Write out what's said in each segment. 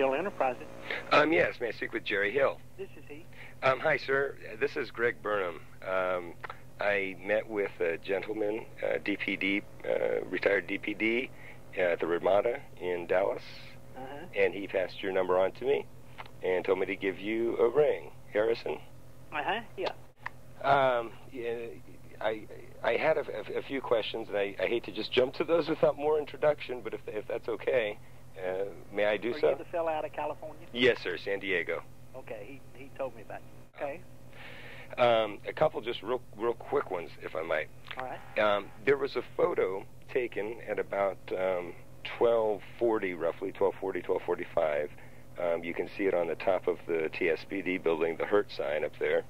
Hill Enterprises. Yes, may I speak with Jerry Hill? This is he. Hi, sir. This is Greg Burnham. I met with a gentleman, DPD, retired DPD, at the Ramada in Dallas, and he passed your number on to me and told me to give you a ring. Harrison? Yeah. I had a few questions, and I hate to just jump to those without more introduction, but if that's okay, may I do so? Are you the fellow out of California? Yes, sir, San Diego. Okay, he told me about you. Okay. A couple just real quick ones, if I might. All right. There was a photo taken at about 12:40, roughly 12:45. You can see it on the top of the TSPD building, the Hurt sign up there.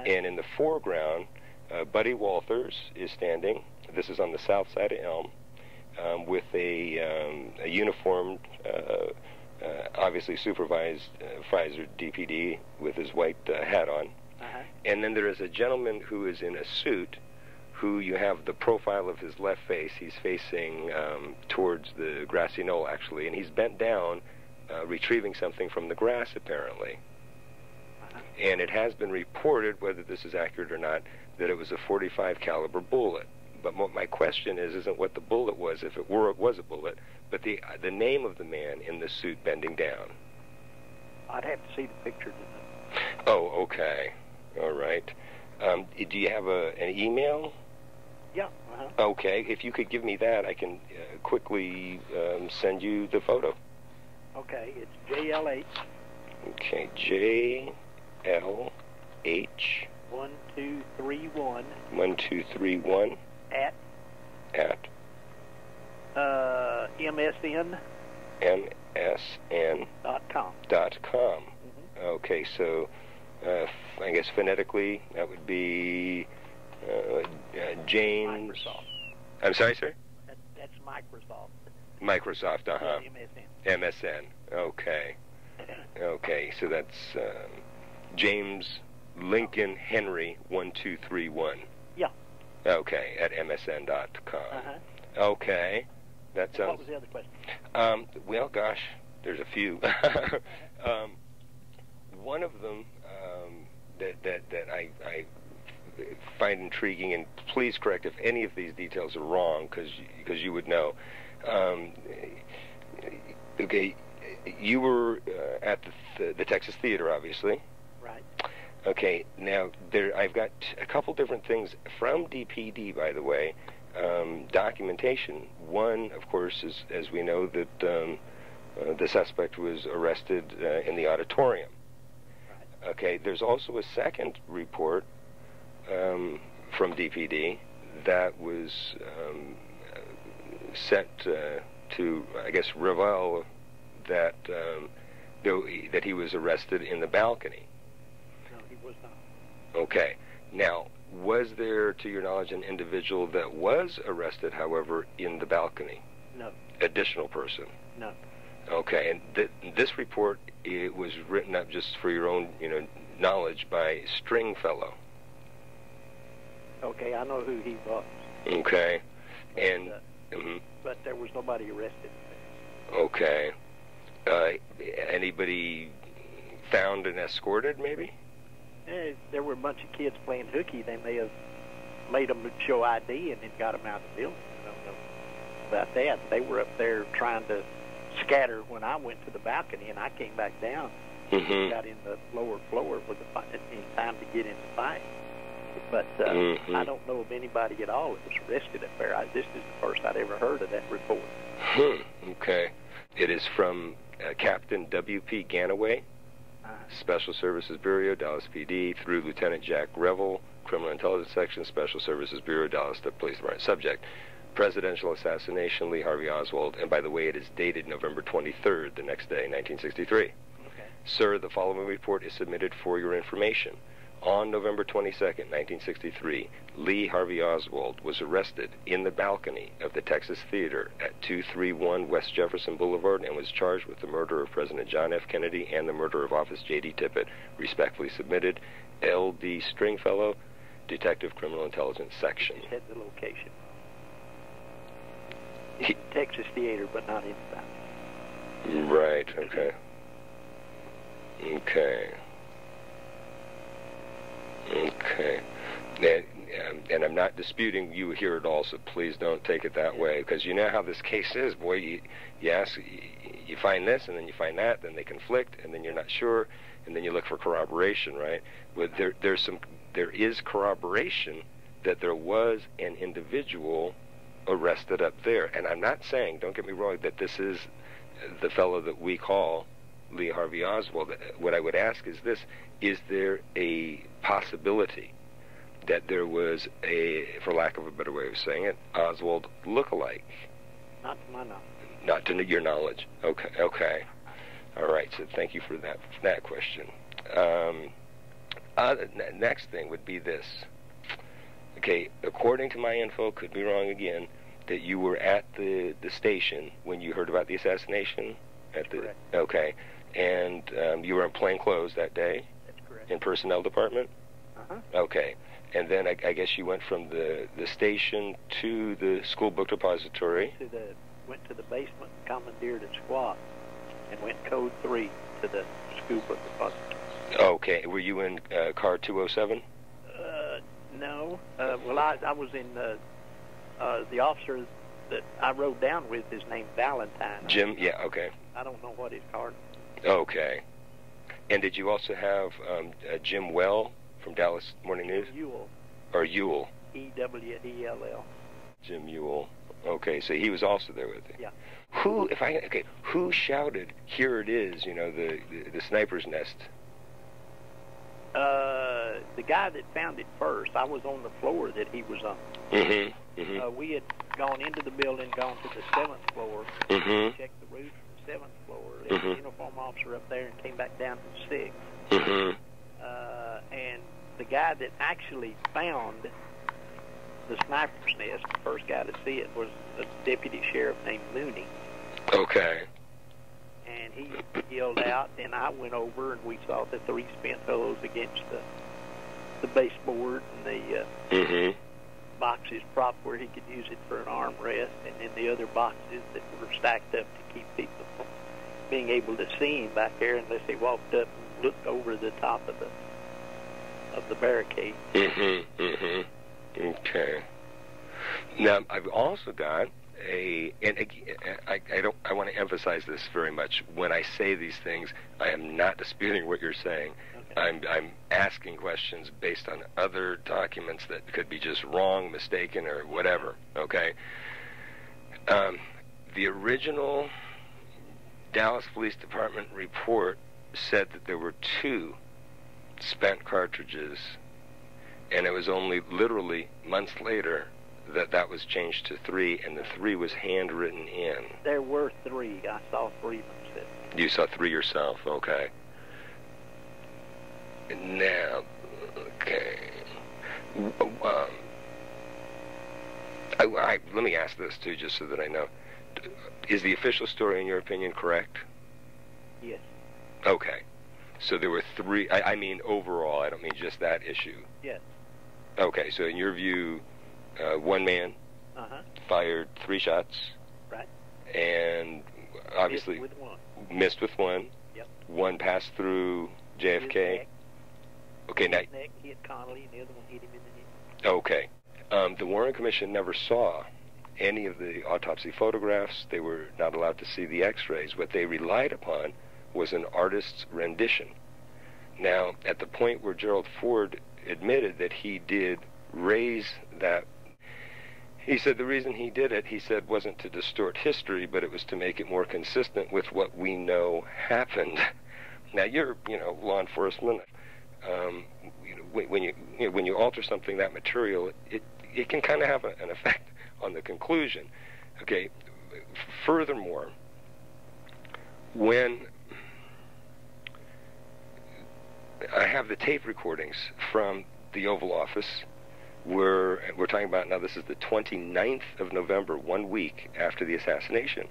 And in the foreground, Buddy Walters is standing. This is on the south side of Elm, with a uniformed, obviously supervised Pfizer DPD with his white hat on. And then there is a gentleman who is in a suit, who you have the profile of his left face. He's facing towards the grassy knoll, actually, and he's bent down, retrieving something from the grass, apparently. And it has been reported, whether this is accurate or not, that it was a .45 caliber bullet. But what my question isn't what the bullet was, if it was a bullet, but the name of the man in the suit bending down. I'd have to see the picture. Oh, okay. All right. Do you have an email? Yeah. Okay. If you could give me that, I can quickly send you the photo. Okay. It's JLH. Okay. JLH. 1231. 1231. At. MSN. MSN.com. Okay, so I guess phonetically that would be James. Microsoft. I'm sorry, sir? That's Microsoft. Microsoft, MSN. Okay. Okay, so that's James Lincoln Henry 1231. Yeah. Okay, at MSN.com. Okay. That sounds. What was the other question? Well, gosh, there's a few. One of them that I find intriguing, and please correct if any of these details are wrong, because you would know. Okay, you were at the Texas Theater, obviously. Right. Okay, now I've got a couple different things from DPD, by the way, documentation. One, of course, is, as we know, that the suspect was arrested in the auditorium. Right. Okay, there's also a second report from DPD that was sent to, I guess, reveal that that he was arrested in the balcony. No, he was not. Okay. Now, was there, to your knowledge, an individual that was arrested, however, in the balcony? No. Additional person? No. Okay, and this report, it was written up just for your own, knowledge by Stringfellow. Okay, I know who he was. Okay, but, and but there was nobody arrested. Okay, anybody found and escorted, maybe? There were a bunch of kids playing hooky. They may have made them show ID and then got them out of the building. I don't know about that. They were up there trying to scatter when I went to the balcony, and I came back down. Got in the lower floor with in time to get in the fight. But I don't know of anybody at all that was arrested up there. This is the first I'd ever heard of that report. Okay. It is from Captain W.P. Ganaway, Special Services Bureau, Dallas PD, through Lieutenant Jack Revel, Criminal Intelligence Section, Special Services Bureau, Dallas Police Department. Subject: Presidential Assassination, Lee Harvey Oswald. And by the way, it is dated November 23rd, the next day, 1963. Okay. Sir, the following report is submitted for your information. On November 22nd, 1963, Lee Harvey Oswald was arrested in the balcony of the Texas Theater at 231 West Jefferson Boulevard and was charged with the murder of President John F. Kennedy and the murder of Officer J.D. Tippit. Respectfully submitted, L.D. Stringfellow, Detective Criminal Intelligence Section. He said the location. Texas Theater, but not in the balcony. Right, okay. Okay. Okay. And I'm not disputing you here at all, so please don't take it that way, because you know how this case is. Boy, you ask, you find this, and then you find that, then they conflict, and then you're not sure, and then you look for corroboration, right? But there is corroboration that there was an individual arrested up there. And I'm not saying, don't get me wrong, that this is the fellow that we call Lee Harvey Oswald. What I would ask is this: is there a possibility that there was a, for lack of a better way of saying it, Oswald look-alike? Not to my knowledge. Not to your knowledge. Okay. Okay. All right. So thank you for that question. Next thing would be this. Okay. According to my info, could be wrong again, that you were at the station when you heard about the assassination. Correct. Okay. And you were in plain clothes that day. That's correct. In personnel department. Okay. And then I guess you went from the station to the school book depository. Went to the basement, commandeered a squad, and went code 3 to the school book depository. Okay. Were you in car 207? No. Well, I was in the officer that I rode down with is named Valentine. Jim? Yeah, okay. I don't know what his car. Okay. And did you also have Jim Well from Dallas Morning News? Ewell. Or Ewell? E-W-E-L-L. Jim Ewell. Okay, so he was also there with you. Yeah. Who shouted, "Here it is," you know, the sniper's nest? The guy that found it first, I was on the floor that he was on. Mm-hmm. Mm-hmm. We had gone into the building, gone to the 7th floor, Mm-hmm. checked the roof of the 7th floor, left Mm-hmm. the uniform officer up there, and came back down to the 6th. Mm-hmm. And the guy that actually found the sniper's nest, the first guy to see it, was a deputy sheriff named Mooney. Okay. And he yelled out, and I went over, and we saw the 3 spent holes against the baseboard and the Mm-hmm. boxes propped where he could use it for an armrest, and then the other boxes that were stacked up to keep people from being able to see him back there unless they walked up and looked over the top of the barricade. Mm-hmm. Mm-hmm. Okay. Now, I've also got I want to emphasize this very much. When I say these things, I am not disputing what you're saying. Okay. I'm asking questions based on other documents that could be just wrong, mistaken, or whatever. Okay. The original Dallas Police Department report said that there were 2 spent cartridges, and it was only literally months later that was changed to 3, and the 3 was handwritten in. There were 3. I saw 3 myself. You saw 3 yourself, okay. Now, okay. Let me ask this, too, just so that I know. Is the official story, in your opinion, correct? Yes. Okay. So there were 3, I mean overall, I don't mean just that issue. Yes. Okay, so in your view, one man fired 3 shots. Right. And obviously missed with one. Yep. One passed through JFK. Okay, now. His neck hit Connolly, and the other one hit him in the knee. Okay. The Warren Commission never saw any of the autopsy photographs. They were not allowed to see the X-rays. What they relied upon was an artist's rendition. Now, at the point where Gerald Ford admitted that he did raise that, he said the reason he did it, he said, wasn't to distort history, but it was to make it more consistent with what we know happened. Now, you're, law enforcement. When you alter something that material, it can kind of have an effect on the conclusion. Okay. Furthermore, when I have the tape recordings from the Oval Office, we're talking about now. This is the 29th of November, 1 week after the assassination,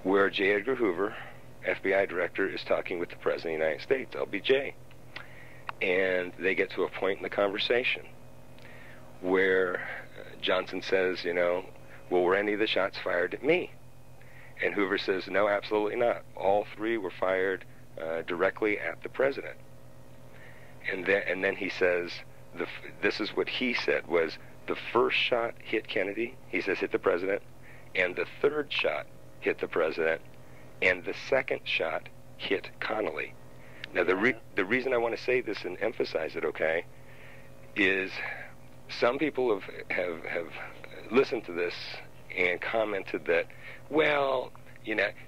where J. Edgar Hoover, FBI director, is talking with the President of the United States, LBJ. And they get to a point in the conversation where Johnson says, well, were any of the shots fired at me? And Hoover says, no, absolutely not. All 3 were fired directly at the president. And then he says, this is what he said, was the first shot hit Kennedy, he says hit the president, and the third shot hit the president, and the second shot hit Connolly. Now, the reason I want to say this and emphasize it, okay, is some people have listened to this and commented that, well,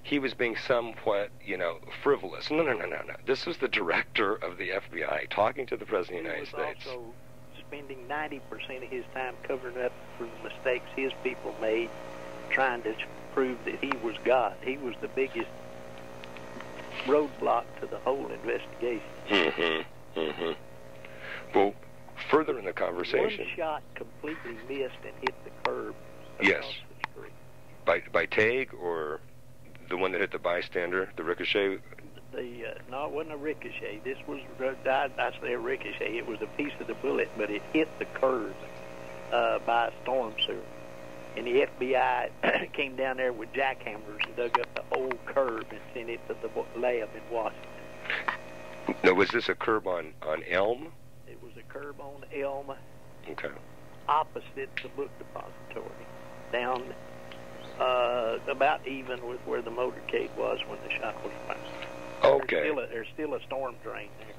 he was being somewhat, frivolous. No. This was the director of the FBI talking to the President of the United States. He was also spending 90% of his time covering up for the mistakes his people made, trying to prove that he was God. He was the biggest roadblock to the whole investigation. Well, further in the conversation, one shot completely missed and hit the curb yes, across the street. By Tague, or the one that hit the bystander, the ricochet? No, it wasn't a ricochet. This was, I say a ricochet. It was a piece of the bullet, but it hit the curb by a storm sewer. And the FBI came down there with jackhammers and dug up the whole curb and sent it to the lab in Washington. Now, was this a curb on Elm? It was a curb on Elm, okay, opposite the book depository, down about even with where the motorcade was when the shot was fired. Okay. There's still a storm drain there.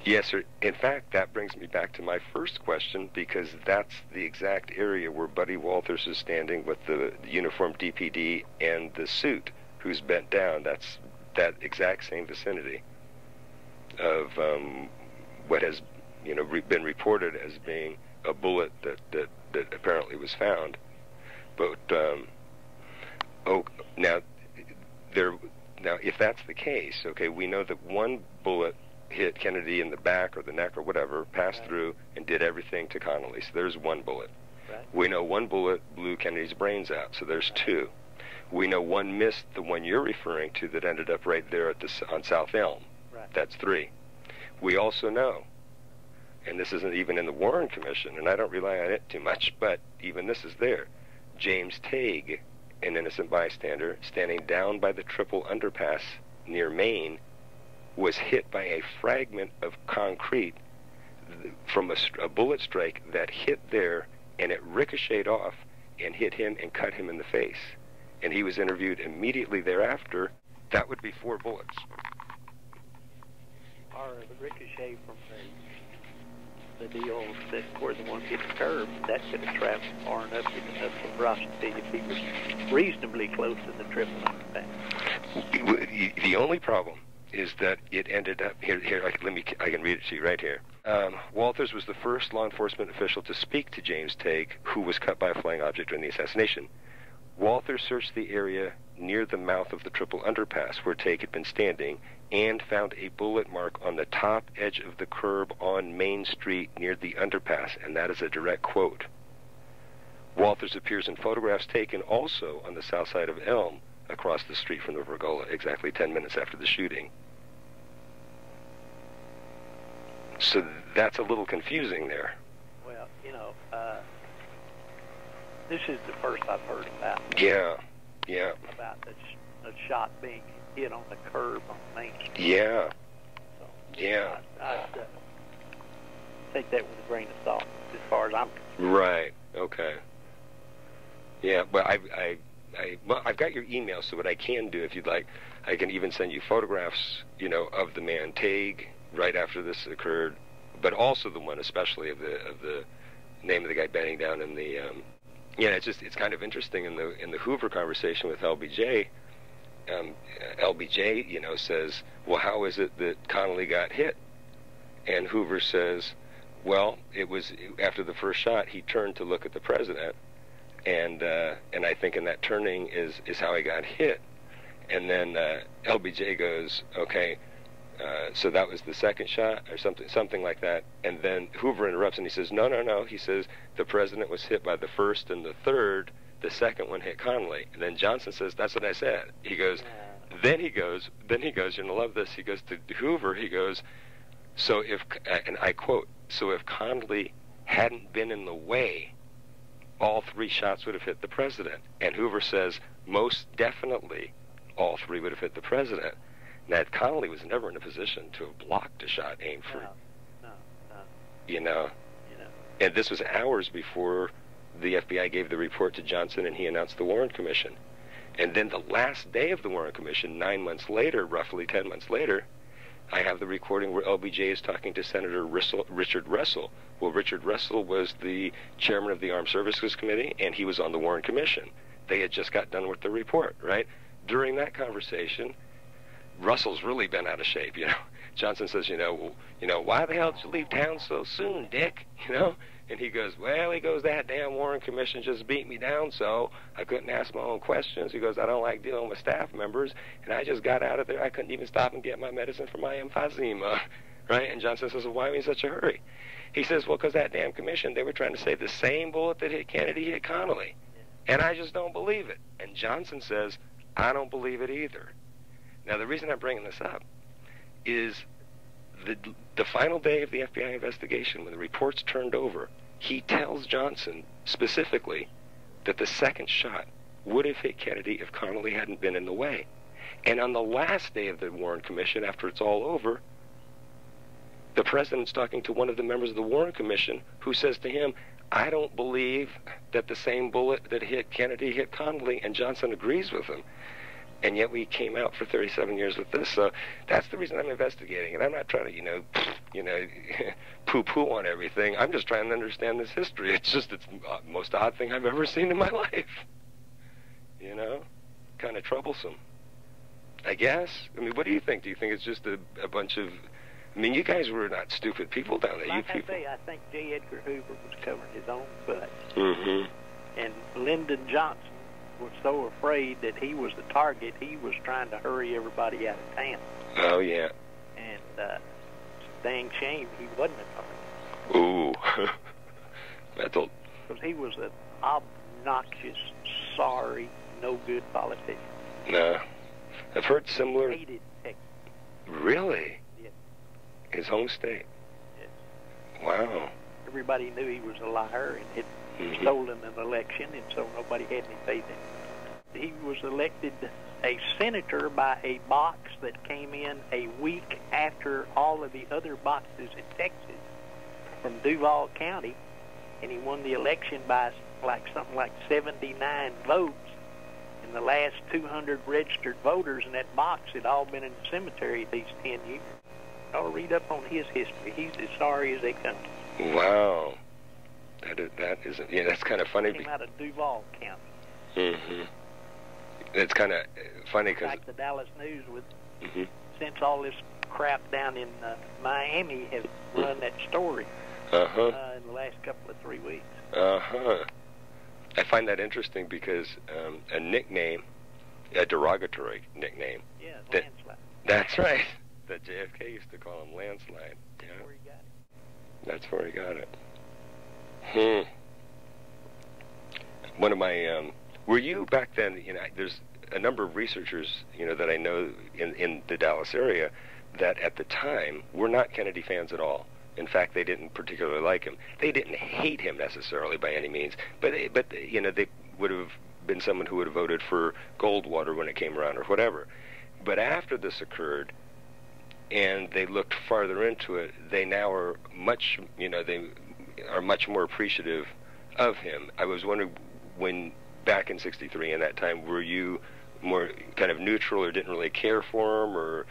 Yes, sir. In fact, that brings me back to my first question, because that's the exact area where Buddy Walters is standing with the uniformed DPD and the suit who's bent down. That's that exact same vicinity of what has been reported as being a bullet that apparently was found. But now if that's the case, okay, we know that one bullet hit Kennedy in the back or the neck or whatever, passed through and did everything to Connolly. So there's one bullet. Right. We know one bullet blew Kennedy's brains out, so there's two. We know one missed the one you're referring to that ended up right there on South Elm. Right. That's three. We also know, and this isn't even in the Warren Commission, and I don't rely on it too much, but even this is there. James Tague, an innocent bystander, standing down by the triple underpass near Maine, was hit by a fragment of concrete from a bullet strike that hit there, and it ricocheted off and hit him and cut him in the face. And he was interviewed immediately thereafter. That would be 4 bullets. Or the ricochet from the deal that where the one hit the curb, that could have traveled far enough to get up to Roscoe if he was reasonably close to the triple underpass. The only problem is that it ended up here. I can read it to you right here. Walters was the first law enforcement official to speak to James Tague, who was cut by a flying object during the assassination. Walters searched the area near the mouth of the triple underpass where Tague had been standing and found a bullet mark on the top edge of the curb on Main Street near the underpass, and that is a direct quote. Walters appears in photographs taken also on the south side of Elm, across the street from the Pergola, exactly 10 minutes after the shooting. So that's a little confusing there. Well, this is the first I've heard about. Yeah. About the shot being hit on the curb on Main Street. Yeah. So, yeah. I'd take that with a grain of salt, as far as I'm concerned. Right. Okay. Yeah, but I've got your email, so what I can do, if you'd like, I can even send you photographs, of the man Tague right after this occurred, but also the one, especially of the name of the guy bending down in the. It's kind of interesting in the Hoover conversation with LBJ. LBJ, says, well, how is it that Connolly got hit? And Hoover says, well, it was after the first shot, he turned to look at the president. And I think in that turning is how he got hit. And then LBJ goes, okay, so that was the second shot or something like that. And then Hoover interrupts and he says, no. He says the president was hit by the first and the third. The second one hit Connolly. And then Johnson says, that's what I said. He goes, then he goes, you're going to love this. He goes to Hoover, he goes, so if, and I quote, so if Connolly hadn't been in the way, all 3 shots would have hit the president. And Hoover says, most definitely, all 3 would have hit the president. Now, Connolly was never in a position to have blocked a shot aimed for, No. you know. And this was hours before the FBI gave the report to Johnson and he announced the Warren Commission. And then the last day of the Warren Commission, 9 months later, roughly 10 months later, I have the recording where LBJ is talking to Senator Richard Russell. Well, Richard Russell was the chairman of the Armed Services Committee, and he was on the Warren Commission. They had just got done with the report, right? During that conversation, Russell's really been out of shape, you know. Johnson says, why the hell did you leave town so soon, Dick? And he goes, that damn Warren Commission just beat me down so I couldn't ask my own questions. He goes, I don't like dealing with staff members, and I just got out of there. I couldn't even stop and get my medicine for my emphysema, right? And Johnson says, well, why are you in such a hurry? He says, well, because that damn commission, they were trying to say the same bullet that hit Kennedy hit Connolly, and I just don't believe it. And Johnson says, I don't believe it either. Now, the reason I'm bringing this up is the final day of the FBI investigation, when the report's turned over, he tells Johnson specifically that the second shot would have hit Kennedy if Connolly hadn't been in the way. And on the last day of the Warren Commission, after it's all over, the president's talking to one of the members of the Warren Commission who says to him, I don't believe that the same bullet that hit Kennedy hit Connolly, and Johnson agrees with him. And yet we came out for 37 years with this. So that's the reason I'm investigating. And I'm not trying to, poo-poo on everything. I'm just trying to understand this history. It's the most odd thing I've ever seen in my life. Kind of troublesome, I guess. I mean, what do you think? Do you think it's just a bunch of... I mean, you guys were not stupid people down there. Like I say, I think J. Edgar Hoover was covering his own butt. Mm-hmm. And Lyndon Johnson was so afraid that he was the target, he was trying to hurry everybody out of town. Oh, yeah. And dang shame he wasn't a target. Ooh. Because he was an obnoxious, sorry, no-good politician. No. I've heard similar... Hated Texas. Really? Yes. His home state? Yes. Wow. Everybody knew he was a liar and had stolen an election, and so nobody had any faith in him. He was elected a senator by a box that came in a week after all of the other boxes in Texas from Duval County, and he won the election by something like 79 votes. And the last 200 registered voters in that box had all been in the cemetery these 10 years. I'll read up on his history. He's as sorry as they come. Wow. That is, that's kind of funny. He came out of Duval County. Mm-hmm. It's kind of funny because... Like the Dallas News, since all this crap down in Miami has run that story in the last couple of 3 weeks. I find that interesting because a nickname, a derogatory nickname. Yeah, landslide. That's right. That JFK used to call him landslide. That's where he got it. That's where he got it. One of my, were you back then, there's a number of researchers, that I know in the Dallas area that at the time were not Kennedy fans at all. In fact, they didn't particularly like him. They didn't hate him necessarily by any means, but they would have been someone who would have voted for Goldwater when it came around or whatever. But after this occurred, and they looked farther into it, they now are much, they are much more appreciative of him. I was wondering, when back in '63 in that time, were you more kind of neutral or didn't really care for him, or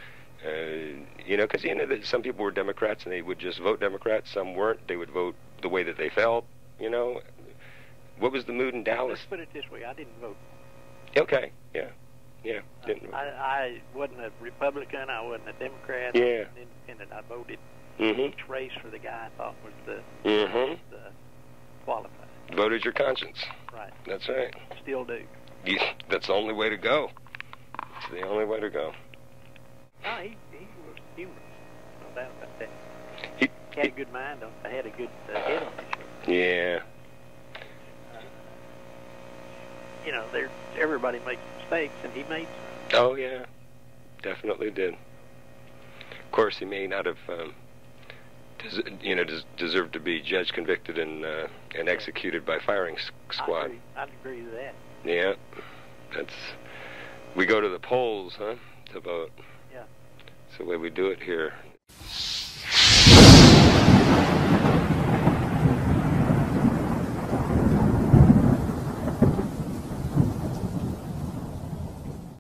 because that some people were Democrats and they would just vote Democrat, some weren't. They would vote the way that they felt. What was the mood in Dallas? Let's put it this way: I didn't vote. Okay, yeah. Didn't. I wasn't a Republican. I wasn't a Democrat. Yeah. I was an independent. I voted each race for the guy I thought was the qualified. Voted your conscience. Right. That's right. Still do. Yeah, that's the only way to go. It's the only way to go. No, he was humorous. No doubt about that. He had a good mind. I had a good head on his shoulder. Yeah. Everybody makes mistakes, and he made some. Oh, yeah. Definitely did. Of course, he may not have, deserved to be judged, convicted, and executed by firing squad. I'd agree to that. Yeah. We go to the polls, to vote. Yeah. the way we do it here